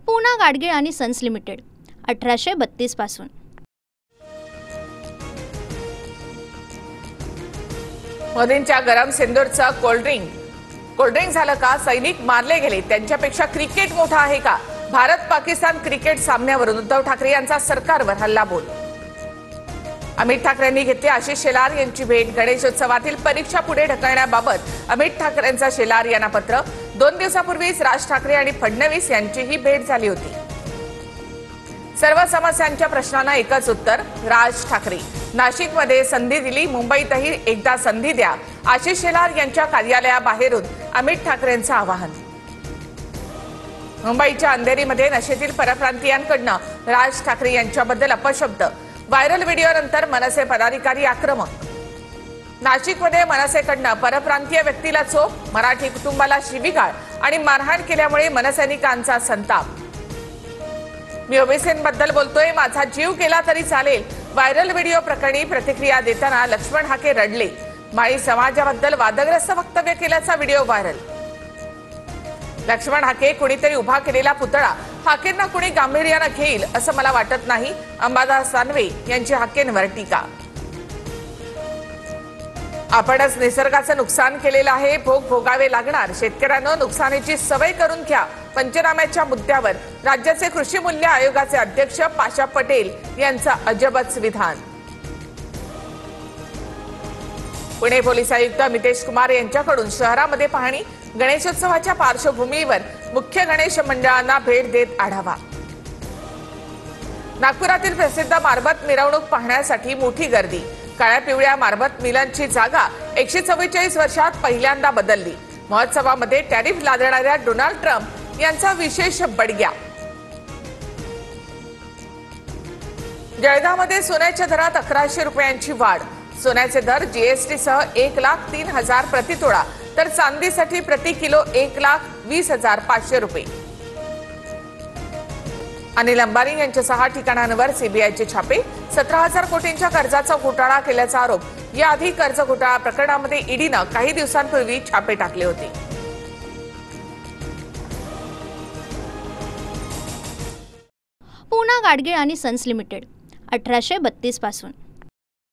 पूना गाडगीळ आणि sons limited 1832 पासून। मोदींच्या गरम सिंदूरचं कोल्ड्रिंक झालं का? सैनिक मारले गेले, त्यांच्यापेक्षा क्रिकेट मोठा आहे का? भारत पाकिस्तान क्रिकेट सामन्यावरून उद्धव ठाकरे यांचा सरकारवर हल्लाबोल। अमित ठाकरेंनी घेतली आशिष शेलार यांची भेट। गणेशोत्सवातील परीक्षा पुढे ढकलण्याबाबत अमित ठाकरेंचा शेलार यांना पत्र। 2 दिवसापूर्वीच राज ठाकरे आणि फडणवीस यांचीही भेट झाली होती। सर्व समस्यांच्या प्रश्नांना एकच उत्तर, राज ठाकरे। नाशिकमध्ये संधी दिली, मुंबईतही एकदा संधी द्या, आशिष शेलार यांच्या कार्यालयाबाहेरून अमित ठाकरेंचं आवाहन। मुंबईच्या अंधेरीमध्ये नशेतील परप्रांतीयांकडून राज ठाकरे यांच्याबद्दल अपशब्द। व्हायरल व्हिडिओनंतर मनसे पदाधिकारी आक्रमक। नाशिकमध्ये मनसेकडून परप्रांतीय व्यक्तीला चोप, मराठी कुटुंबाला शिवीगाळ आणि मारहाण केल्यामुळे मनसैनिकांचा संताप। मी ओबीसींबद्दल बोलतोय, माझा जीव गेला तरी चालेल। व्हायरल व्हिडिओ प्रकरणी प्रतिक्रिया देताना लक्ष्मण हाके रडले। माळी समाजाबद्दल वादग्रस्त वक्तव्य केल्याचा व्हिडिओ व्हायरल। लक्ष्मण हाके कुणीतरी उभा केलेला पुतळा, हाकेंना कुणी गांभीर्याने घेईल असं मला वाटत नाही। अंबादास दानवे यांची हाकेंवर टीका। आपणच निसर्गाचं नुकसान केलेलं आहे, भोग भोगावे लागणार। शेतकऱ्यांना नुकसानीची सवय करून घ्या। पंचनाम्याच्या मुद्द्यावर राज्याचे कृषी मूल्य आयोगाचे अध्यक्ष पाशा पटेल यांचं अजबच विधान। पुणे पोलीस आयुक्त मितेश कुमार यांच्याकडून शहरामध्ये पाहणी। गणेशोत्सवाच्या पार्श्वभूमीवर मुख्य गणेश मंडळांना भेट देत आढावा। नागपुरातील प्रसिद्ध मारबत मिरवणूक पाहण्यासाठी मोठी गर्दी। काळ्या पिवळ्या मारबत मिलांची जागा 144 वर्षात पहिल्यांदा बदलली। महोत्सवामध्ये टॅरिफ लादणाऱ्या डोनाल्ड ट्रम्प यांचा विशेष बडग्या। जळगावमध्ये सोन्याच्या दरात 1100 रुपयांची वाढ। सोन्याचे दर जीएसटी सह 1,03,000 प्रतितोळा, तर चांदीसाठी प्रति किलो 1,20,500 रुपये। अनिल अंबानी यांच्या 6 ठिकाणांवर सीबीआयचे छापे। 17,000 कोटींच्या कर्जाचा घोटाळा केल्याचा आरोप। याआधी कर्ज घोटाळा प्रकरणामध्ये ईडीनं काही दिवसांपूर्वी छापे टाकले होते। पूना गाडगीळ आणि सन्स लिमिटेड 1832 पासून।